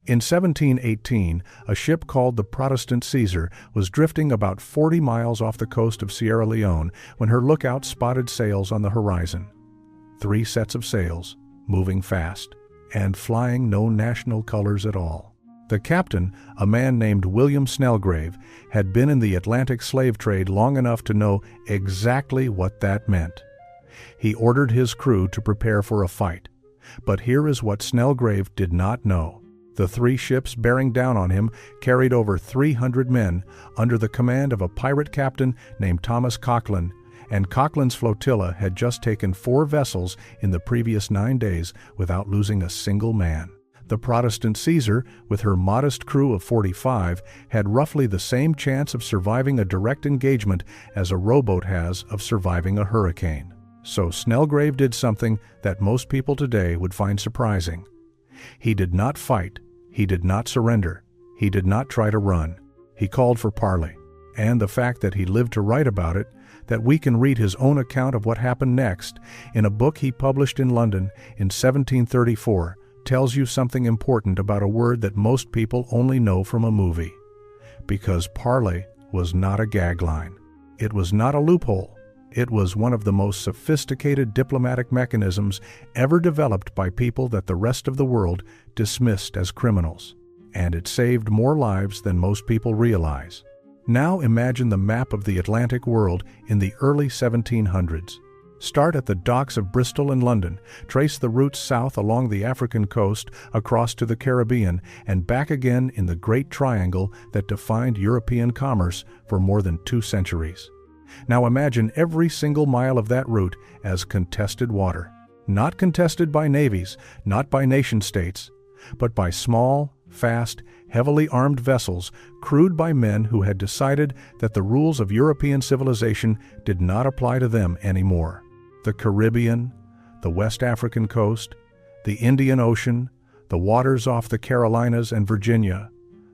In 1718, a ship called the Protestant Caesar was drifting about 40 miles off the coast of Sierra Leone when her lookout spotted sails on the horizon. 3 sets of sails, moving fast, and flying no national colors at all. The captain, a man named William Snelgrave, had been in the Atlantic slave trade long enough to know exactly what that meant. He ordered his crew to prepare for a fight. But here is what Snelgrave did not know. The 3 ships bearing down on him carried over 300 men under the command of a pirate captain named Thomas Coughlin, and Coughlin's flotilla had just taken 4 vessels in the previous 9 days without losing a single man. The Protestant Caesar, with her modest crew of 45, had roughly the same chance of surviving a direct engagement as a rowboat has of surviving a hurricane. So Snelgrave did something that most people today would find surprising. He did not fight. He did not surrender. He did not try to run. He called for parley. And the fact that he lived to write about it, that we can read his own account of what happened next in a book he published in London in 1734, tells you something important about a word that most people only know from a movie. Because parley was not a gag line. It was not a loophole. It was one of the most sophisticated diplomatic mechanisms ever developed by people that the rest of the world dismissed as criminals. And it saved more lives than most people realize. Now imagine the map of the Atlantic world in the early 1700s. Start at the docks of Bristol and London, trace the routes south along the African coast, across to the Caribbean, and back again in the Great Triangle that defined European commerce for more than 2 centuries. Now imagine every single mile of that route as contested water. Not contested by navies, not by nation-states, but by small, fast, heavily armed vessels crewed by men who had decided that the rules of European civilization did not apply to them anymore. The Caribbean, the West African coast, the Indian Ocean, the waters off the Carolinas and Virginia,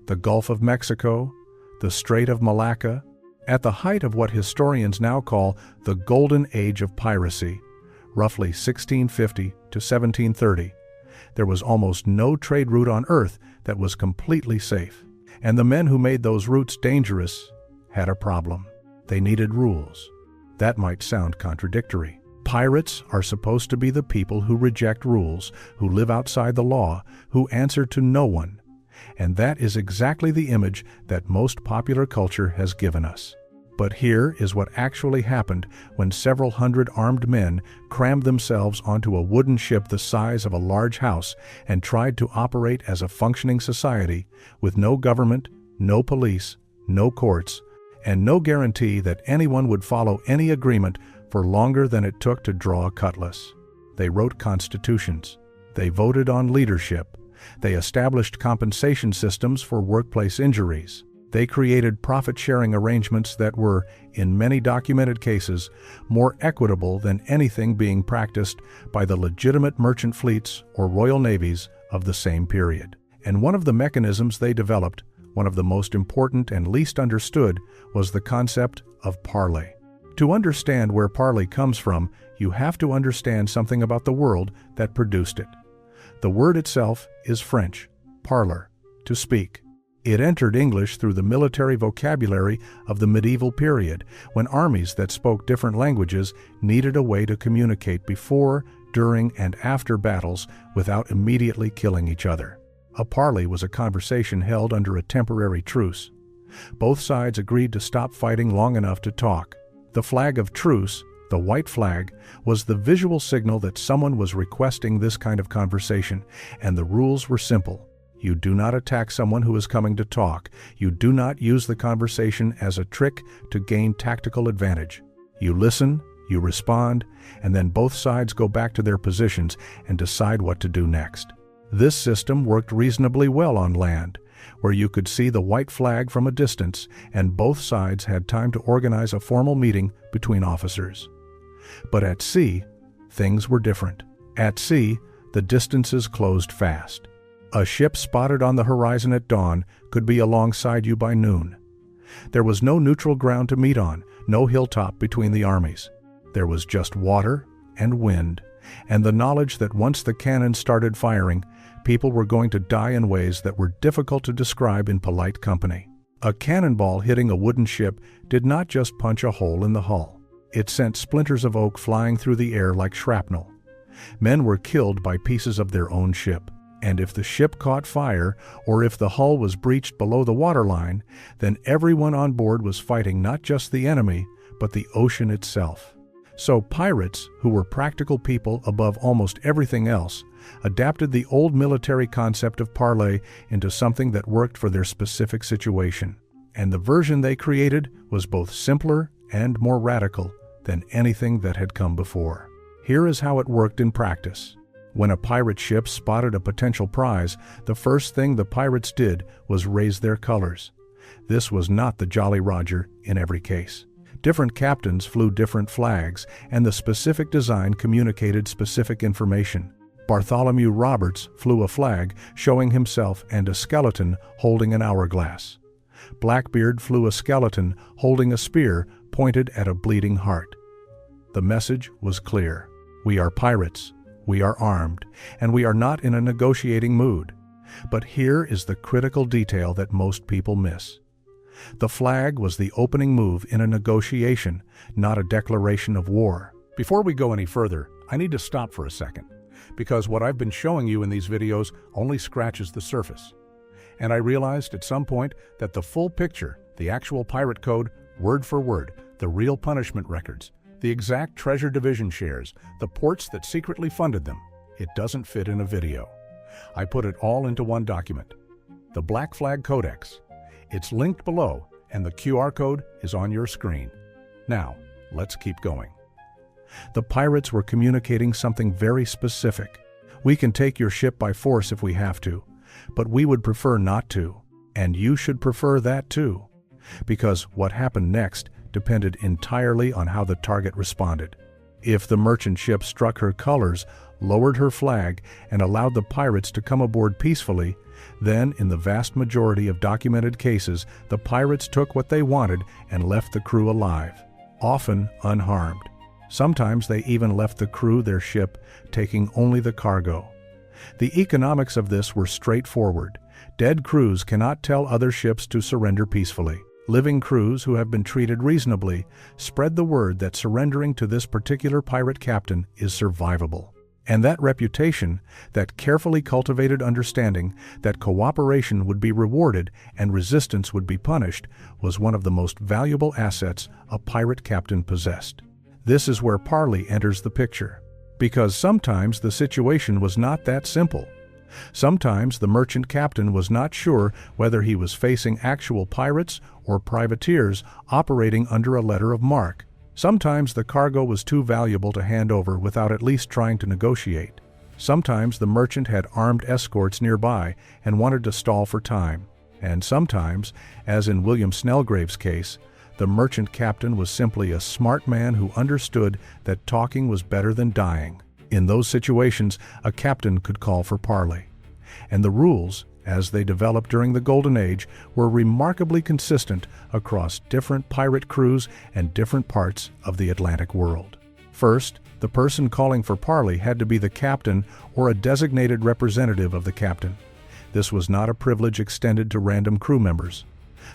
the Gulf of Mexico, the Strait of Malacca, at the height of what historians now call the Golden Age of Piracy, roughly 1650 to 1730, there was almost no trade route on Earth that was completely safe. And the men who made those routes dangerous had a problem. They needed rules. That might sound contradictory. Pirates are supposed to be the people who reject rules, who live outside the law, who answer to no one. And that is exactly the image that most popular culture has given us. But here is what actually happened when several hundred armed men crammed themselves onto a wooden ship the size of a large house and tried to operate as a functioning society with no government, no police, no courts, and no guarantee that anyone would follow any agreement for longer than it took to draw a cutlass. They wrote constitutions. They voted on leadership. They established compensation systems for workplace injuries. They created profit-sharing arrangements that were, in many documented cases, more equitable than anything being practiced by the legitimate merchant fleets or royal navies of the same period. And one of the mechanisms they developed, one of the most important and least understood, was the concept of parley. To understand where parley comes from, you have to understand something about the world that produced it. The word itself is French, parler, to speak. It entered English through the military vocabulary of the medieval period, when armies that spoke different languages needed a way to communicate before, during, and after battles without immediately killing each other. A parley was a conversation held under a temporary truce. Both sides agreed to stop fighting long enough to talk. The flag of truce, the white flag, was the visual signal that someone was requesting this kind of conversation, and the rules were simple. You do not attack someone who is coming to talk. You do not use the conversation as a trick to gain tactical advantage. You listen, you respond, and then both sides go back to their positions and decide what to do next. This system worked reasonably well on land, where you could see the white flag from a distance, and both sides had time to organize a formal meeting between officers. But at sea, things were different. At sea, the distances closed fast. A ship spotted on the horizon at dawn could be alongside you by noon. There was no neutral ground to meet on, no hilltop between the armies. There was just water and wind, and the knowledge that once the cannon started firing, People were going to die in ways that were difficult to describe in polite company. A cannonball hitting a wooden ship did not just punch a hole in the hull. It sent splinters of oak flying through the air like shrapnel. Men were killed by pieces of their own ship. And if the ship caught fire, or if the hull was breached below the waterline, then everyone on board was fighting not just the enemy, but the ocean itself. So pirates, who were practical people above almost everything else, adapted the old military concept of parley into something that worked for their specific situation. And the version they created was both simpler and more radical than anything that had come before. Here is how it worked in practice. When a pirate ship spotted a potential prize, the first thing the pirates did was raise their colors. This was not the Jolly Roger in every case. Different captains flew different flags, and the specific design communicated specific information. Bartholomew Roberts flew a flag showing himself and a skeleton holding an hourglass. Blackbeard flew a skeleton holding a spear pointed at a bleeding heart. The message was clear. We are pirates. We are armed, and we are not in a negotiating mood. But here is the critical detail that most people miss. The flag was the opening move in a negotiation, not a declaration of war. Before we go any further, I need to stop for a second, because what I've been showing you in these videos only scratches the surface. And I realized at some point that the full picture, the actual pirate code, word for word, the real punishment records, the exact treasure division shares, the ports that secretly funded them, it doesn't fit in a video. I put it all into one document, the Black Flag Codex. It's linked below, and the QR code is on your screen. Now, let's keep going. The pirates were communicating something very specific. We can take your ship by force if we have to, but we would prefer not to, and you should prefer that too, because what happened next depended entirely on how the target responded. If the merchant ship struck her colors, lowered her flag, and allowed the pirates to come aboard peacefully, then, in the vast majority of documented cases, the pirates took what they wanted and left the crew alive, often unharmed. Sometimes they even left the crew their ship, taking only the cargo. The economics of this were straightforward. Dead crews cannot tell other ships to surrender peacefully. Living crews who have been treated reasonably spread the word that surrendering to this particular pirate captain is survivable. And that reputation, that carefully cultivated understanding that cooperation would be rewarded and resistance would be punished, was one of the most valuable assets a pirate captain possessed. This is where Parley enters the picture, because sometimes the situation was not that simple. Sometimes the merchant captain was not sure whether he was facing actual pirates or privateers operating under a letter of marque. Sometimes the cargo was too valuable to hand over without at least trying to negotiate. Sometimes the merchant had armed escorts nearby and wanted to stall for time. And sometimes, as in William Snellgrave's case, the merchant captain was simply a smart man who understood that talking was better than dying. In those situations, a captain could call for parley. And the rules, as they developed during the Golden Age, were remarkably consistent across different pirate crews and different parts of the Atlantic world. First, the person calling for parley had to be the captain or a designated representative of the captain. This was not a privilege extended to random crew members.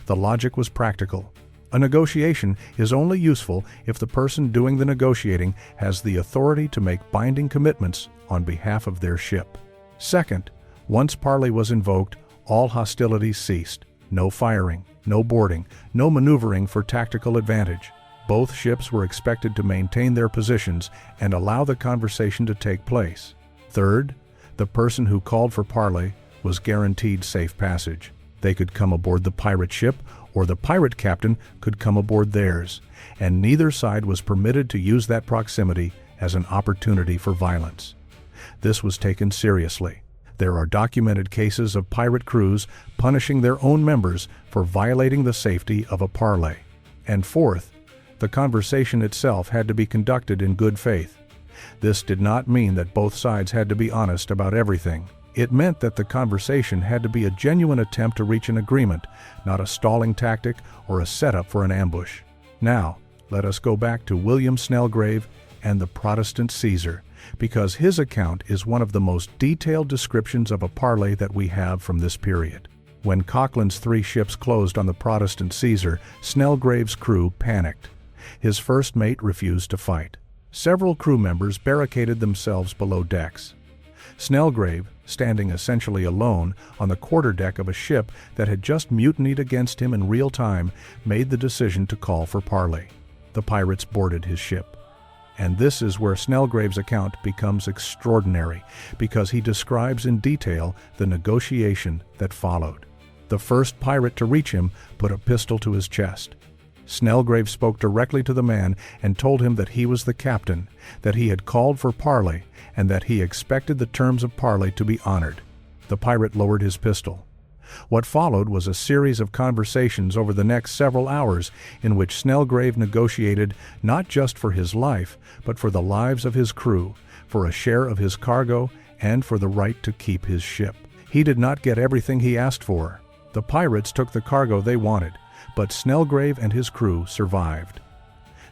The logic was practical. A negotiation is only useful if the person doing the negotiating has the authority to make binding commitments on behalf of their ship. Second, once parley was invoked, all hostilities ceased. No firing, no boarding, no maneuvering for tactical advantage. Both ships were expected to maintain their positions and allow the conversation to take place. Third, the person who called for parley was guaranteed safe passage. They could come aboard the pirate ship, or the pirate captain could come aboard theirs, and neither side was permitted to use that proximity as an opportunity for violence. This was taken seriously. There are documented cases of pirate crews punishing their own members for violating the safety of a parley. And fourth, the conversation itself had to be conducted in good faith. This did not mean that both sides had to be honest about everything. It meant that the conversation had to be a genuine attempt to reach an agreement, not a stalling tactic or a setup for an ambush. Now, let us go back to William Snellgrave and the Protestant Caesar, because his account is one of the most detailed descriptions of a parley that we have from this period. When Cochrane's 3 ships closed on the Protestant Caesar, Snellgrave's crew panicked. His first mate refused to fight. Several crew members barricaded themselves below decks. Snellgrave, standing essentially alone on the quarterdeck of a ship that had just mutinied against him in real time, made the decision to call for parley. The pirates boarded his ship. And this is where Snellgrave's account becomes extraordinary, because he describes in detail the negotiation that followed. The first pirate to reach him put a pistol to his chest. Snellgrave spoke directly to the man and told him that he was the captain, that he had called for parley, and that he expected the terms of parley to be honored. The pirate lowered his pistol. What followed was a series of conversations over the next several hours in which Snellgrave negotiated not just for his life, but for the lives of his crew, for a share of his cargo, and for the right to keep his ship. He did not get everything he asked for. The pirates took the cargo they wanted, but Snellgrave and his crew survived.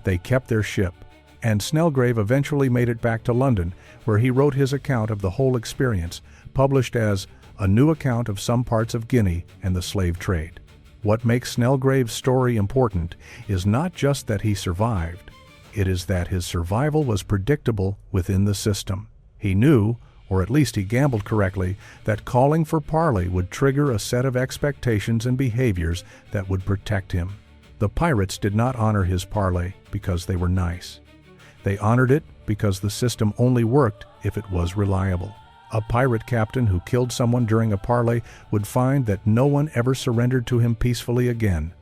They kept their ship, and Snellgrave eventually made it back to London, where he wrote his account of the whole experience, published as A New Account of Some Parts of Guinea and the Slave Trade. What makes Snellgrave's story important is not just that he survived, it is that his survival was predictable within the system. He knew, or at least he gambled correctly, that calling for parley would trigger a set of expectations and behaviors that would protect him. The pirates did not honor his parley because they were nice. They honored it because the system only worked if it was reliable. A pirate captain who killed someone during a parley would find that no one ever surrendered to him peacefully again,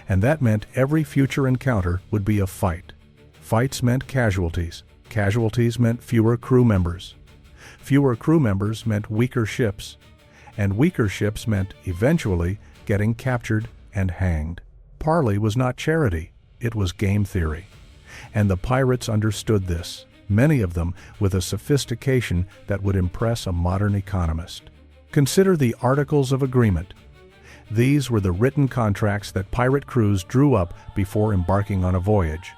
and that meant every future encounter would be a fight. Fights meant casualties. Casualties meant fewer crew members. Fewer crew members meant weaker ships, and weaker ships meant, eventually, getting captured and hanged. Parley was not charity, it was game theory. And the pirates understood this, many of them with a sophistication that would impress a modern economist. Consider the Articles of Agreement. These were the written contracts that pirate crews drew up before embarking on a voyage.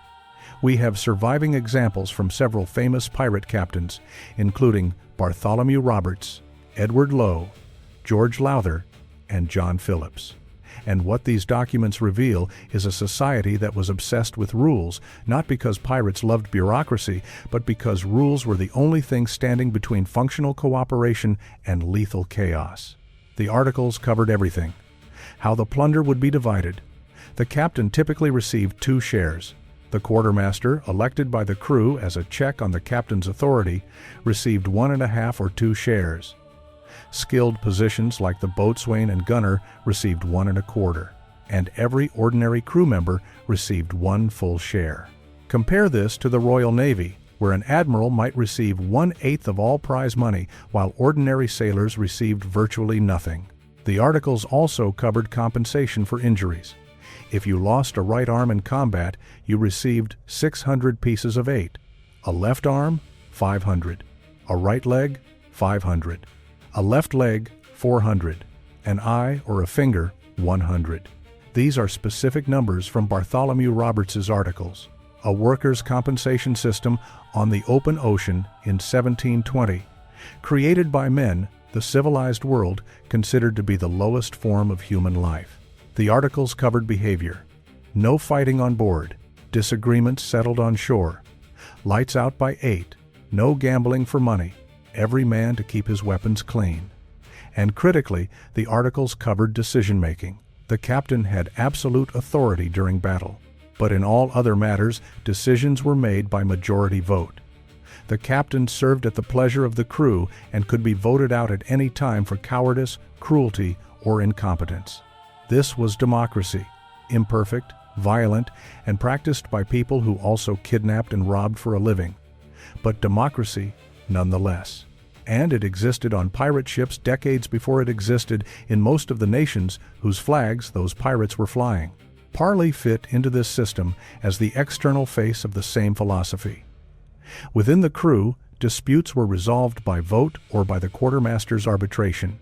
We have surviving examples from several famous pirate captains, including Bartholomew Roberts, Edward Lowe, George Lowther, and John Phillips. And what these documents reveal is a society that was obsessed with rules, not because pirates loved bureaucracy, but because rules were the only thing standing between functional cooperation and lethal chaos. The articles covered everything. How the plunder would be divided. The captain typically received 2 shares. The quartermaster, elected by the crew as a check on the captain's authority, received 1.5 or 2 shares. Skilled positions like the boatswain and gunner received 1.25, and every ordinary crew member received 1 full share. Compare this to the Royal Navy, where an admiral might receive 1/8 of all prize money, while ordinary sailors received virtually nothing. The articles also covered compensation for injuries. If you lost a right arm in combat, you received 600 pieces of 8. A left arm, 500. A right leg, 500. A left leg, 400. An eye or a finger, 100. These are specific numbers from Bartholomew Roberts's articles. A workers' compensation system on the open ocean in 1720. Created by men, the civilized world considered to be the lowest form of human life. The articles covered behavior. No fighting on board. Disagreements settled on shore. Lights out by 8. No gambling for money. Every man to keep his weapons clean. And critically, the articles covered decision-making. The captain had absolute authority during battle. But in all other matters, decisions were made by majority vote. The captain served at the pleasure of the crew and could be voted out at any time for cowardice, cruelty, or incompetence. This was democracy, imperfect, violent, and practiced by people who also kidnapped and robbed for a living. But democracy nonetheless. And it existed on pirate ships decades before it existed in most of the nations whose flags those pirates were flying. Parley fit into this system as the external face of the same philosophy. Within the crew, disputes were resolved by vote or by the quartermaster's arbitration.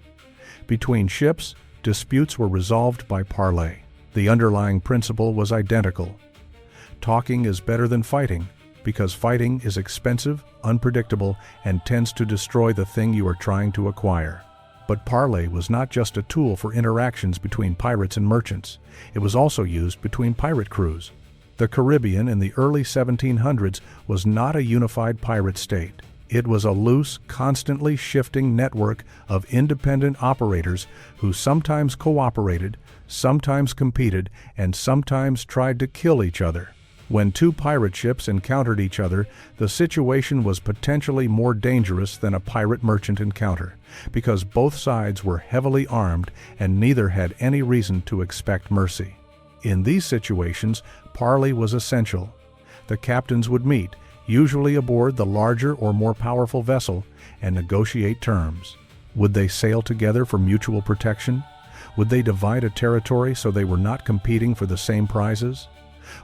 Between ships, disputes were resolved by parley. The underlying principle was identical. Talking is better than fighting, because fighting is expensive, unpredictable, and tends to destroy the thing you are trying to acquire. But Parley was not just a tool for interactions between pirates and merchants. It was also used between pirate crews. The Caribbean in the early 1700s was not a unified pirate state. It was a loose, constantly shifting network of independent operators who sometimes cooperated, sometimes competed, and sometimes tried to kill each other. When two pirate ships encountered each other, the situation was potentially more dangerous than a pirate-merchant encounter, because both sides were heavily armed and neither had any reason to expect mercy. In these situations, parley was essential. The captains would meet, usually aboard the larger or more powerful vessel, and negotiate terms. Would they sail together for mutual protection? Would they divide a territory so they were not competing for the same prizes?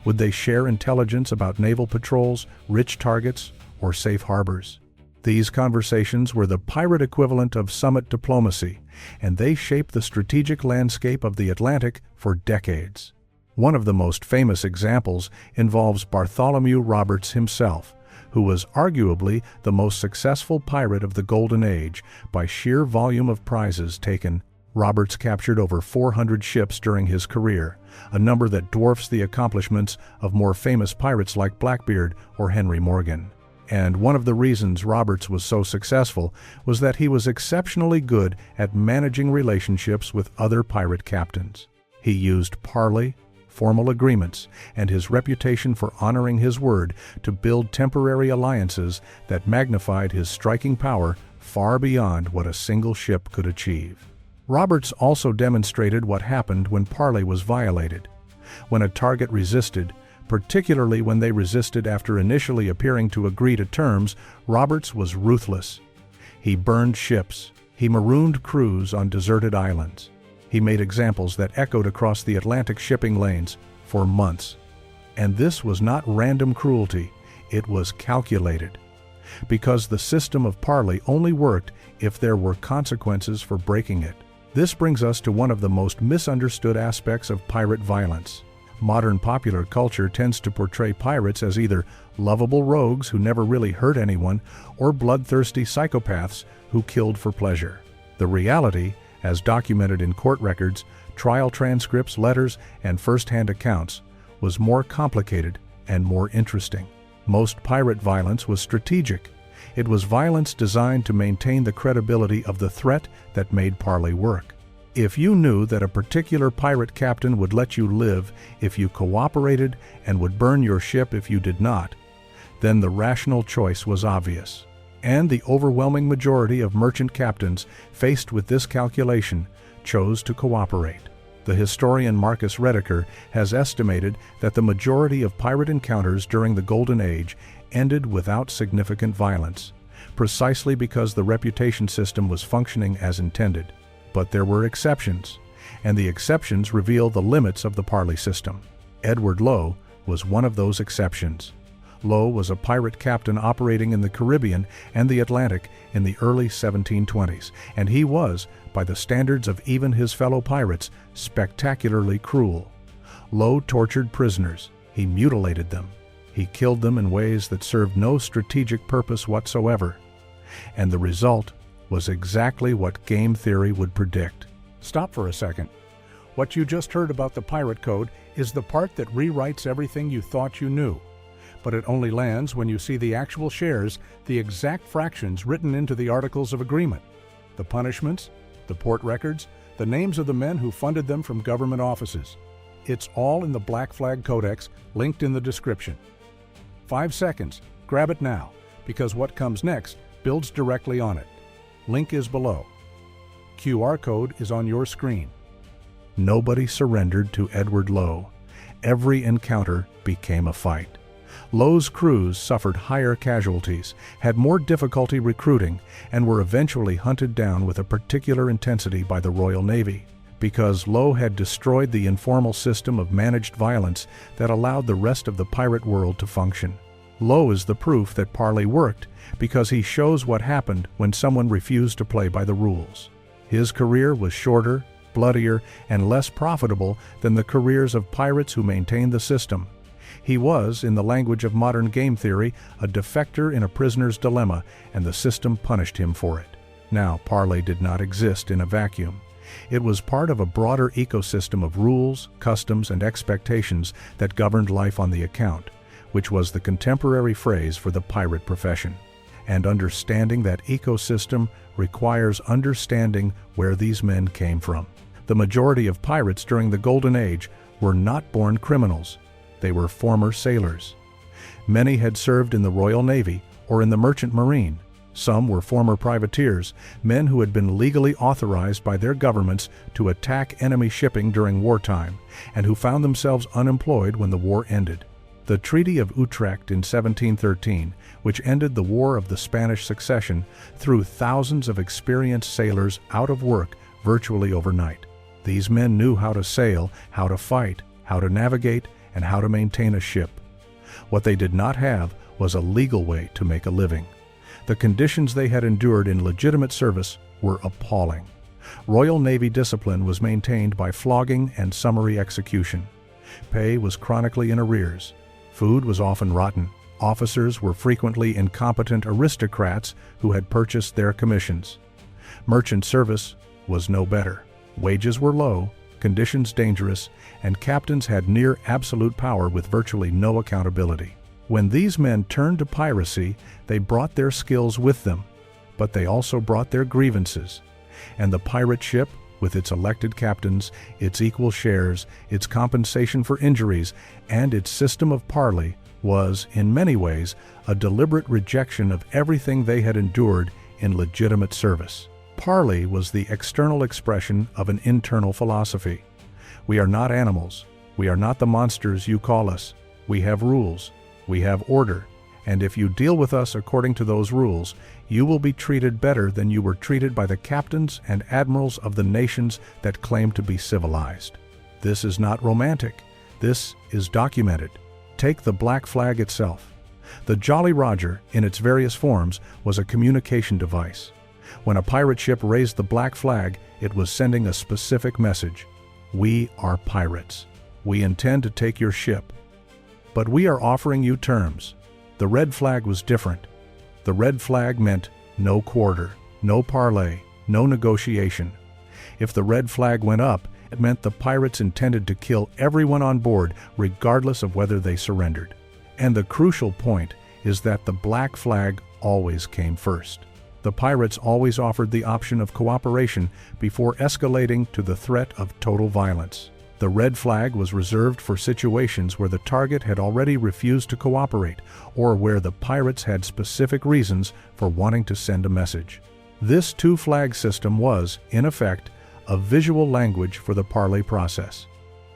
Would they share intelligence about naval patrols, rich targets, or safe harbors? These conversations were the pirate equivalent of summit diplomacy, and they shaped the strategic landscape of the Atlantic for decades. One of the most famous examples involves Bartholomew Roberts himself, who was arguably the most successful pirate of the Golden Age by sheer volume of prizes taken. Roberts captured over 400 ships during his career, a number that dwarfs the accomplishments of more famous pirates like Blackbeard or Henry Morgan. And one of the reasons Roberts was so successful was that he was exceptionally good at managing relationships with other pirate captains. He used parley, formal agreements, and his reputation for honoring his word to build temporary alliances that magnified his striking power far beyond what a single ship could achieve. Roberts also demonstrated what happened when parley was violated. When a target resisted, particularly when they resisted after initially appearing to agree to terms, Roberts was ruthless. He burned ships. He marooned crews on deserted islands. He made examples that echoed across the Atlantic shipping lanes for months. And this was not random cruelty, it was calculated. Because the system of parley only worked if there were consequences for breaking it. This brings us to one of the most misunderstood aspects of pirate violence. Modern popular culture tends to portray pirates as either lovable rogues who never really hurt anyone or bloodthirsty psychopaths who killed for pleasure. The reality, as documented in court records, trial transcripts, letters, and first-hand accounts, was more complicated and more interesting. Most pirate violence was strategic. It was violence designed to maintain the credibility of the threat that made parley work. If you knew that a particular pirate captain would let you live if you cooperated and would burn your ship if you did not, then the rational choice was obvious. And the overwhelming majority of merchant captains, faced with this calculation, chose to cooperate. The historian Marcus Rediker has estimated that the majority of pirate encounters during the Golden Age ended without significant violence, precisely because the reputation system was functioning as intended. But there were exceptions, and the exceptions reveal the limits of the parley system. Edward Lowe was one of those exceptions. Lowe was a pirate captain operating in the Caribbean and the Atlantic in the early 1720s, and he was, by the standards of even his fellow pirates, spectacularly cruel. Lowe tortured prisoners. He mutilated them. He killed them in ways that served no strategic purpose whatsoever. And the result was exactly what game theory would predict. Stop for a second. What you just heard about the Pirate Code is the part that rewrites everything you thought you knew. But it only lands when you see the actual shares, the exact fractions written into the Articles of Agreement, the punishments, the port records, the names of the men who funded them from government offices. It's all in the Black Flag Codex, linked in the description. 5 seconds, grab it now, because what comes next builds directly on it. Link is below. QR code is on your screen. Nobody surrendered to Edward Lowe. Every encounter became a fight. Lowe's crews suffered higher casualties, had more difficulty recruiting, and were eventually hunted down with a particular intensity by the Royal Navy, because Lowe had destroyed the informal system of managed violence that allowed the rest of the pirate world to function. Lowe is the proof that parley worked, because he shows what happened when someone refused to play by the rules. His career was shorter, bloodier, and less profitable than the careers of pirates who maintained the system. He was, in the language of modern game theory, a defector in a prisoner's dilemma, and the system punished him for it. Now, Parley did not exist in a vacuum. It was part of a broader ecosystem of rules, customs, and expectations that governed life on the account, which was the contemporary phrase for the pirate profession. And understanding that ecosystem requires understanding where these men came from. The majority of pirates during the Golden Age were not born criminals. They were former sailors. Many had served in the Royal Navy or in the Merchant Marine. Some were former privateers, men who had been legally authorized by their governments to attack enemy shipping during wartime, and who found themselves unemployed when the war ended. The Treaty of Utrecht in 1713, which ended the War of the Spanish Succession, threw thousands of experienced sailors out of work virtually overnight. These men knew how to sail, how to fight, how to navigate, and how to maintain a ship. What they did not have was a legal way to make a living. The conditions they had endured in legitimate service were appalling. Royal Navy discipline was maintained by flogging and summary execution. Pay was chronically in arrears. Food was often rotten. Officers were frequently incompetent aristocrats who had purchased their commissions. Merchant service was no better. Wages were low, conditions dangerous, and captains had near absolute power with virtually no accountability. When these men turned to piracy, they brought their skills with them, but they also brought their grievances. And the pirate ship, with its elected captains, its equal shares, its compensation for injuries, and its system of parley, was, in many ways, a deliberate rejection of everything they had endured in legitimate service. Parley was the external expression of an internal philosophy. We are not animals. We are not the monsters you call us. We have rules. We have order. And if you deal with us according to those rules, you will be treated better than you were treated by the captains and admirals of the nations that claim to be civilized. This is not romantic. This is documented. Take the Black Flag itself. The Jolly Roger, in its various forms, was a communication device. When a pirate ship raised the Black Flag, it was sending a specific message. We are pirates. We intend to take your ship. But we are offering you terms. The red flag was different. The red flag meant no quarter, no parley, no negotiation. If the red flag went up, it meant the pirates intended to kill everyone on board, regardless of whether they surrendered. And the crucial point is that the Black Flag always came first. The pirates always offered the option of cooperation before escalating to the threat of total violence. The red flag was reserved for situations where the target had already refused to cooperate, or where the pirates had specific reasons for wanting to send a message. This two-flag system was, in effect, a visual language for the parley process.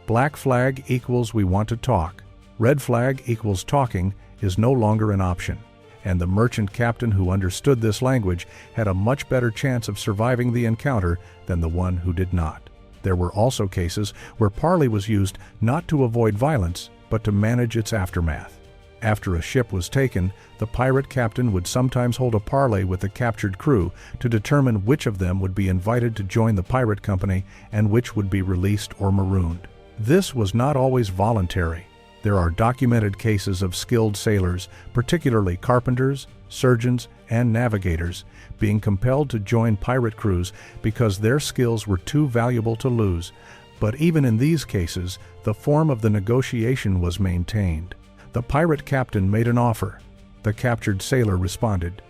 Black flag equals we want to talk. Red flag equals talking is no longer an option. And the merchant captain who understood this language had a much better chance of surviving the encounter than the one who did not. There were also cases where parley was used not to avoid violence, but to manage its aftermath. After a ship was taken, the pirate captain would sometimes hold a parley with the captured crew to determine which of them would be invited to join the pirate company and which would be released or marooned. This was not always voluntary. There are documented cases of skilled sailors, particularly carpenters, surgeons, and navigators, being compelled to join pirate crews because their skills were too valuable to lose. But even in these cases, the form of the negotiation was maintained. The pirate captain made an offer. The captured sailor responded.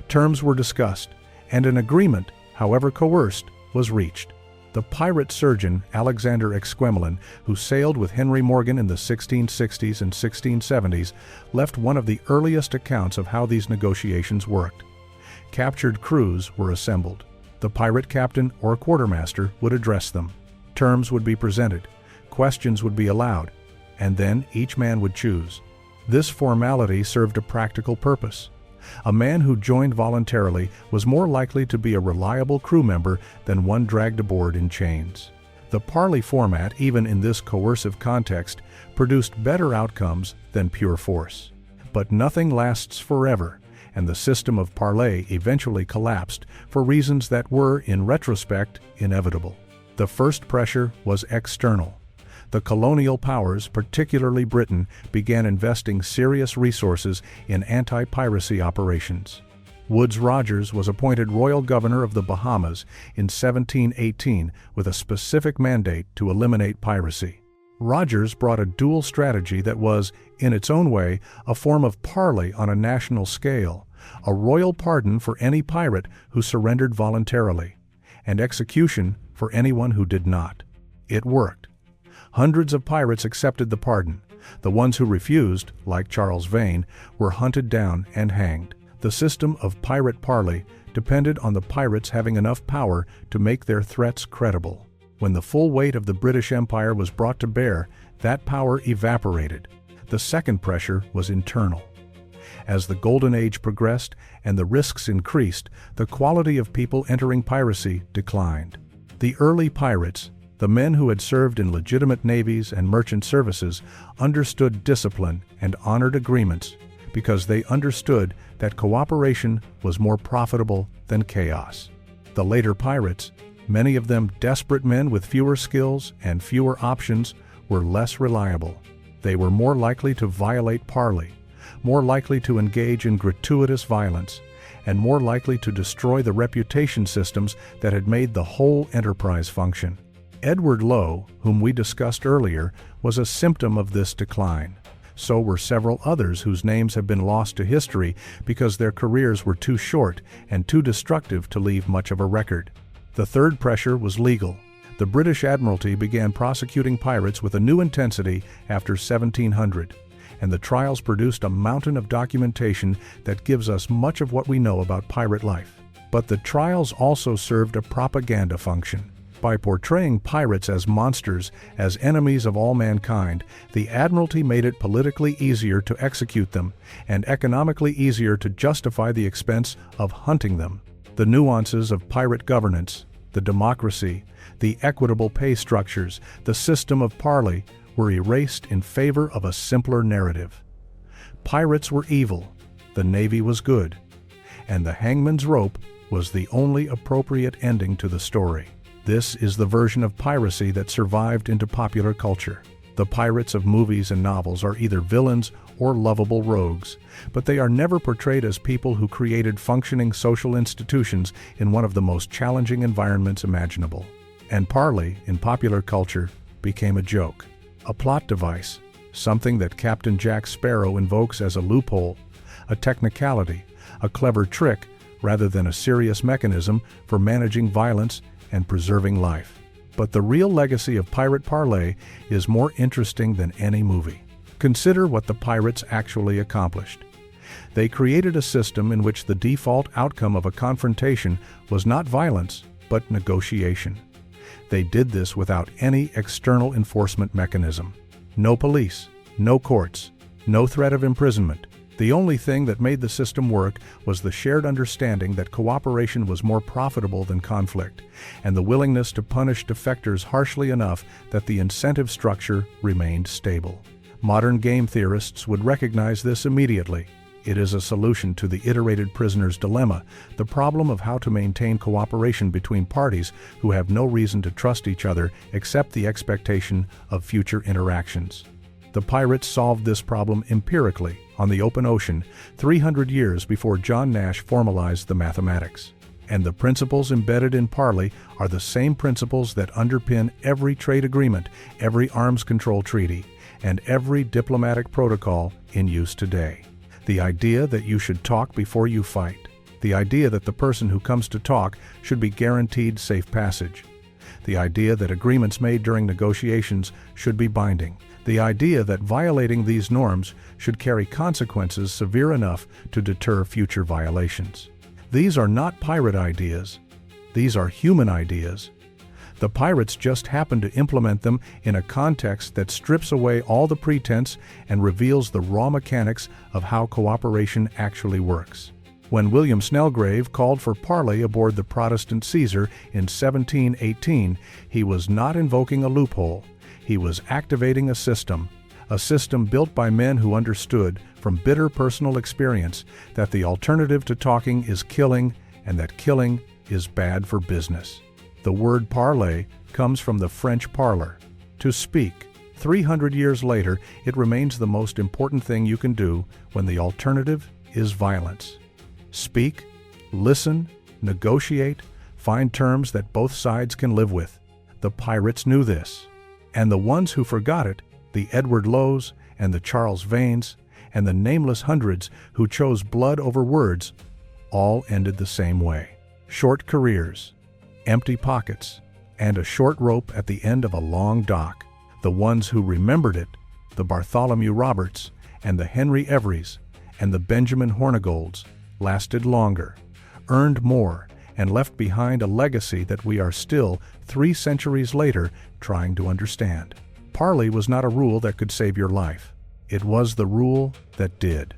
Terms were discussed, and an agreement, however coerced, was reached. The pirate surgeon Alexander Exquemelin, who sailed with Henry Morgan in the 1660s and 1670s, left one of the earliest accounts of how these negotiations worked. Captured crews were assembled. The pirate captain or quartermaster would address them. Terms would be presented. Questions would be allowed, and then each man would choose. This formality served a practical purpose. A man who joined voluntarily was more likely to be a reliable crew member than one dragged aboard in chains. The parley format, even in this coercive context, produced better outcomes than pure force. But nothing lasts forever, and the system of parley eventually collapsed for reasons that were, in retrospect, inevitable. The first pressure was external. The colonial powers, particularly Britain, began investing serious resources in anti-piracy operations. Woodes Rogers was appointed Royal Governor of the Bahamas in 1718 with a specific mandate to eliminate piracy. Rogers brought a dual strategy that was, in its own way, a form of parley on a national scale, a royal pardon for any pirate who surrendered voluntarily, and execution for anyone who did not. It worked. Hundreds of pirates accepted the pardon. The ones who refused, like Charles Vane, were hunted down and hanged. The system of pirate parley depended on the pirates having enough power to make their threats credible. When the full weight of the British Empire was brought to bear, that power evaporated. The second pressure was internal. As the Golden Age progressed and the risks increased, the quality of people entering piracy declined. The early pirates, the men who had served in legitimate navies and merchant services, understood discipline and honored agreements because they understood that cooperation was more profitable than chaos. The later pirates, many of them desperate men with fewer skills and fewer options, were less reliable. They were more likely to violate parley, more likely to engage in gratuitous violence, and more likely to destroy the reputation systems that had made the whole enterprise function. Edward Lowe, whom we discussed earlier, was a symptom of this decline. So were several others whose names have been lost to history because their careers were too short and too destructive to leave much of a record. The third pressure was legal. The British Admiralty began prosecuting pirates with a new intensity after 1700, and the trials produced a mountain of documentation that gives us much of what we know about pirate life. But the trials also served a propaganda function. By portraying pirates as monsters, as enemies of all mankind, the Admiralty made it politically easier to execute them and economically easier to justify the expense of hunting them. The nuances of pirate governance, the democracy, the equitable pay structures, the system of parley were erased in favor of a simpler narrative. Pirates were evil, the Navy was good, and the hangman's rope was the only appropriate ending to the story. This is the version of piracy that survived into popular culture. The pirates of movies and novels are either villains or lovable rogues, but they are never portrayed as people who created functioning social institutions in one of the most challenging environments imaginable. And parley, in popular culture, became a joke, a plot device, something that Captain Jack Sparrow invokes as a loophole, a technicality, a clever trick, rather than a serious mechanism for managing violence and preserving life. But the real legacy of pirate parley is more interesting than any movie. Consider what the pirates actually accomplished. They created a system in which the default outcome of a confrontation was not violence, but negotiation. They did this without any external enforcement mechanism. No police, no courts, no threat of imprisonment. The only thing that made the system work was the shared understanding that cooperation was more profitable than conflict, and the willingness to punish defectors harshly enough that the incentive structure remained stable. Modern game theorists would recognize this immediately. It is a solution to the iterated prisoner's dilemma, the problem of how to maintain cooperation between parties who have no reason to trust each other except the expectation of future interactions. The pirates solved this problem empirically on the open ocean 300 years before John Nash formalized the mathematics. And the principles embedded in parley are the same principles that underpin every trade agreement, every arms control treaty, and every diplomatic protocol in use today. The idea that you should talk before you fight. The idea that the person who comes to talk should be guaranteed safe passage. The idea that agreements made during negotiations should be binding. The idea that violating these norms should carry consequences severe enough to deter future violations. These are not pirate ideas. These are human ideas. The pirates just happen to implement them in a context that strips away all the pretense and reveals the raw mechanics of how cooperation actually works. When William Snelgrave called for parley aboard the Protestant Caesar in 1718, he was not invoking a loophole. He was activating a system built by men who understood from bitter personal experience that the alternative to talking is killing, and that killing is bad for business. The word parley comes from the French parler, to speak, 300 years later, it remains the most important thing you can do when the alternative is violence. Speak, listen, negotiate, find terms that both sides can live with. The pirates knew this. And the ones who forgot it, the Edward Lowes and the Charles Vanes, and the nameless hundreds who chose blood over words, all ended the same way. Short careers, empty pockets, and a short rope at the end of a long dock. The ones who remembered it, the Bartholomew Roberts, and the Henry Everys, and the Benjamin Hornigolds, lasted longer, earned more, and left behind a legacy that we are still, 3 centuries later, trying to understand. Parley was not a rule that could save your life. It was the rule that did.